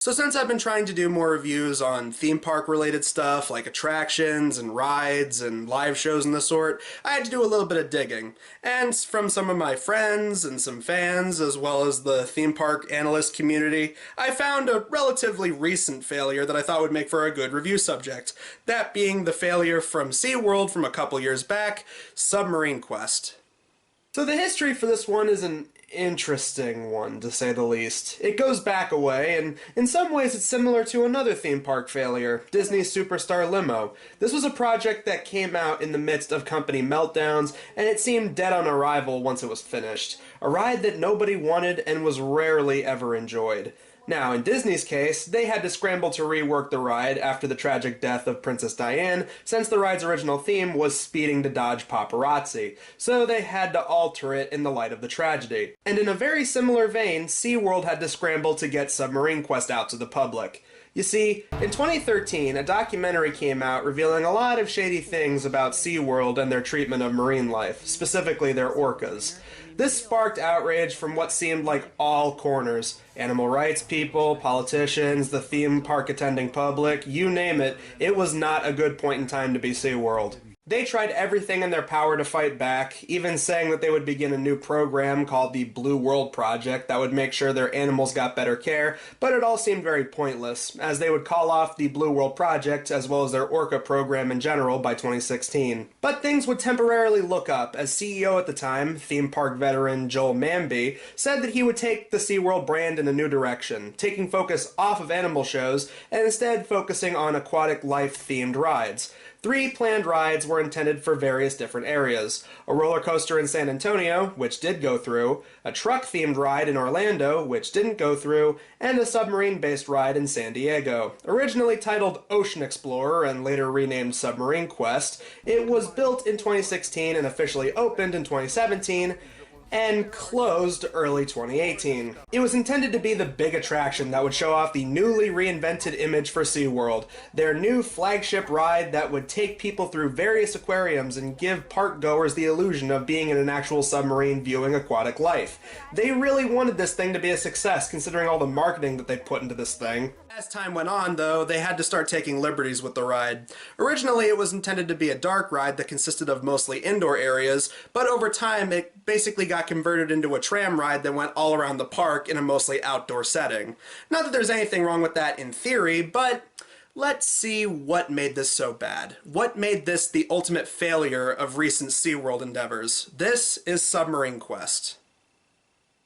So since I've been trying to do more reviews on theme park related stuff like attractions and rides and live shows and the sort, I had to do a little bit of digging. And from some of my friends and some fans, as well as the theme park analyst community, I found a relatively recent failure that I thought would make for a good review subject. That being the failure from SeaWorld from a couple years back, Submarine Quest. So the history for this one is an interesting one, to say the least. It goes back a way, and in some ways it's similar to another theme park failure, Disney's Superstar Limo. This was a project that came out in the midst of company meltdowns, and it seemed dead on arrival once it was finished. A ride that nobody wanted and was rarely ever enjoyed. Now, in Disney's case, they had to scramble to rework the ride after the tragic death of Princess Diane, since the ride's original theme was speeding to dodge paparazzi, so they had to alter it in the light of the tragedy. And in a very similar vein, SeaWorld had to scramble to get Submarine Quest out to the public. You see, in 2013, a documentary came out revealing a lot of shady things about SeaWorld and their treatment of marine life, specifically their orcas. This sparked outrage from what seemed like all corners. Animal rights people, politicians, the theme park attending public, you name it, it was not a good point in time to be SeaWorld. They tried everything in their power to fight back, even saying that they would begin a new program called the Blue World Project that would make sure their animals got better care, but it all seemed very pointless, as they would call off the Blue World Project as well as their Orca program in general by 2016. But things would temporarily look up, as CEO at the time, theme park veteran Joel Manby, said that he would take the SeaWorld brand in a new direction, taking focus off of animal shows and instead focusing on aquatic life-themed rides. 3 planned rides were intended for various different areas. A roller coaster in San Antonio, which did go through, a truck-themed ride in Orlando, which didn't go through, and a submarine-based ride in San Diego. Originally titled Ocean Explorer and later renamed Submarine Quest, it was built in 2016 and officially opened in 2017, and closed early 2018. It was intended to be the big attraction that would show off the newly reinvented image for SeaWorld, their new flagship ride that would take people through various aquariums and give park goers the illusion of being in an actual submarine viewing aquatic life. They really wanted this thing to be a success considering all the marketing that they put into this thing. As time went on, though, they had to start taking liberties with the ride. Originally, it was intended to be a dark ride that consisted of mostly indoor areas, but over time it basically got converted into a tram ride that went all around the park in a mostly outdoor setting. Not that there's anything wrong with that in theory, but let's see what made this so bad. What made this the ultimate failure of recent SeaWorld endeavors? This is Submarine Quest.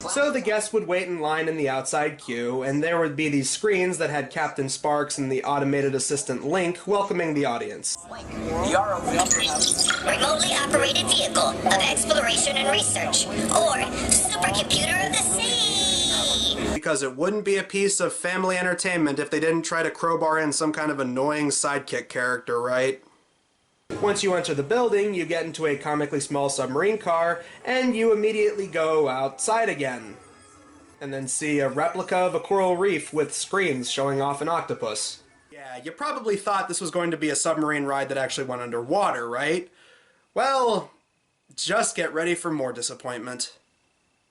So the guests would wait in line in the outside queue, and there would be these screens that had Captain Sparks and the automated assistant Link welcoming the audience. The ROV remotely operated vehicle of exploration and research, or supercomputer of the sea. Because it wouldn't be a piece of family entertainment if they didn't try to crowbar in some kind of annoying sidekick character, right? Once you enter the building, you get into a comically small submarine car, and you immediately go outside again. And then see a replica of a coral reef with screens showing off an octopus. Yeah, you probably thought this was going to be a submarine ride that actually went underwater, right? Well, just get ready for more disappointment.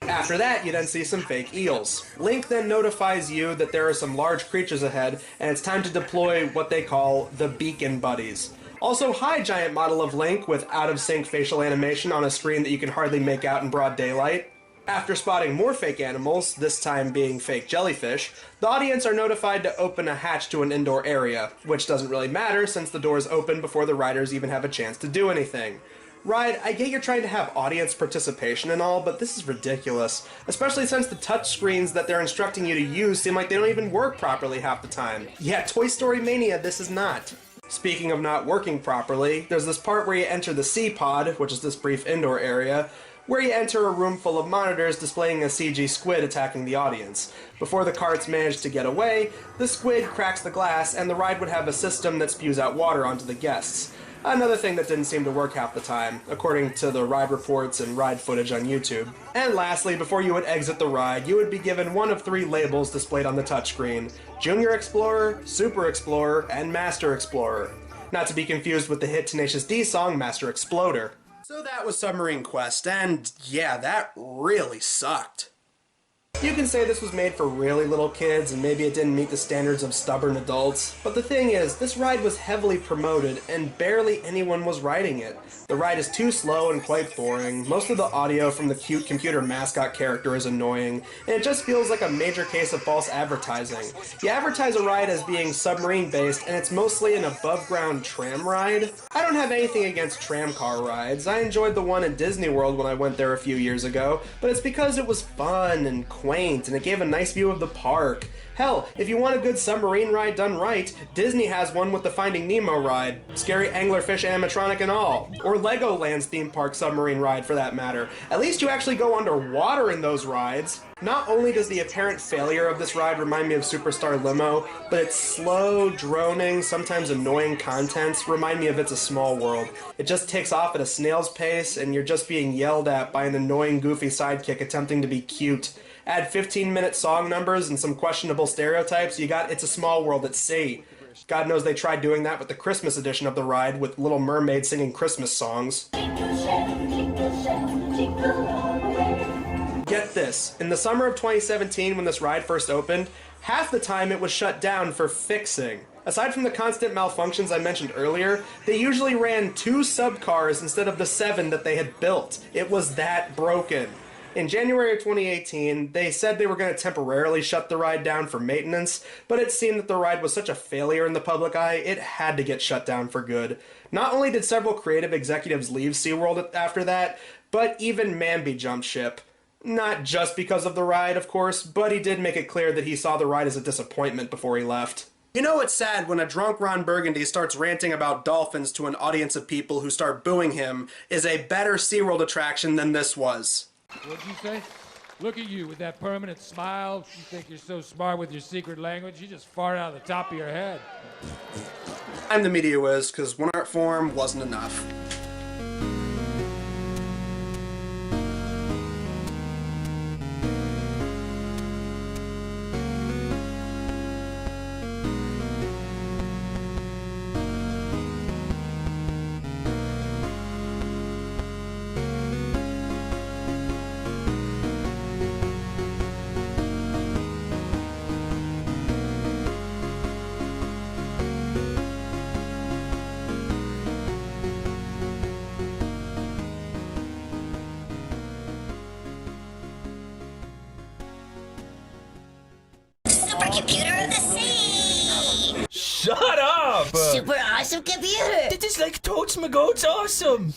After that, you then see some fake eels. Link then notifies you that there are some large creatures ahead, and it's time to deploy what they call the Beacon Buddies. Also, hi, giant model of Link with out-of-sync facial animation on a screen that you can hardly make out in broad daylight. After spotting more fake animals, this time being fake jellyfish, the audience are notified to open a hatch to an indoor area, which doesn't really matter since the doors open before the riders even have a chance to do anything. Ride, I get you're trying to have audience participation and all, but this is ridiculous, especially since the touch screens that they're instructing you to use seem like they don't even work properly half the time. Yeah, Toy Story Mania, this is not. Speaking of not working properly, there's this part where you enter the Sea Pod, which is this brief indoor area, where you enter a room full of monitors displaying a CG squid attacking the audience. Before the carts manage to get away, the squid cracks the glass and the ride would have a system that spews out water onto the guests. Another thing that didn't seem to work half the time, according to the ride reports and ride footage on YouTube. And lastly, before you would exit the ride, you would be given one of 3 labels displayed on the touchscreen: Junior Explorer, Super Explorer, and Master Explorer. Not to be confused with the hit Tenacious D song, Master Exploder. So that was Submarine Quest, and yeah, that really sucked. You can say this was made for really little kids and maybe it didn't meet the standards of stubborn adults, but the thing is, this ride was heavily promoted and barely anyone was riding it. The ride is too slow and quite boring, most of the audio from the cute computer mascot character is annoying, and it just feels like a major case of false advertising. You advertise a ride as being submarine based and it's mostly an above ground tram ride. I don't have anything against tram car rides, I enjoyed the one in Disney World when I went there a few years ago, but it's because it was fun and quaint and it gave a nice view of the park. Hell, if you want a good submarine ride done right, Disney has one with the Finding Nemo ride, scary anglerfish animatronic and all. Or Legoland's theme park submarine ride for that matter. At least you actually go underwater in those rides. Not only does the apparent failure of this ride remind me of Superstar Limo, but its slow, droning, sometimes annoying contents remind me of It's a Small World. It just takes off at a snail's pace and you're just being yelled at by an annoying goofy sidekick attempting to be cute. Add 15-minute song numbers and some questionable stereotypes, you got It's a Small World at sea. God knows they tried doing that with the Christmas edition of the ride with Little Mermaid singing Christmas songs. Get this, in the summer of 2017 when this ride first opened, half the time it was shut down for fixing. Aside from the constant malfunctions I mentioned earlier, they usually ran 2 subcars instead of the 7 that they had built. It was that broken. In January of 2018, they said they were going to temporarily shut the ride down for maintenance, but it seemed that the ride was such a failure in the public eye, it had to get shut down for good. Not only did several creative executives leave SeaWorld after that, but even Manby jumped ship. Not just because of the ride, of course, but he did make it clear that he saw the ride as a disappointment before he left. You know it's sad when a drunk Ron Burgundy starts ranting about dolphins to an audience of people who start booing him is a better SeaWorld attraction than this was. What'd you say? Look at you with that permanent smile. You think you're so smart with your secret language, you just fart out of the top of your head. I'm the media whiz, because one art form wasn't enough. Supercomputer of the sea! Shut up! Super awesome computer! This is like totes my goats awesome!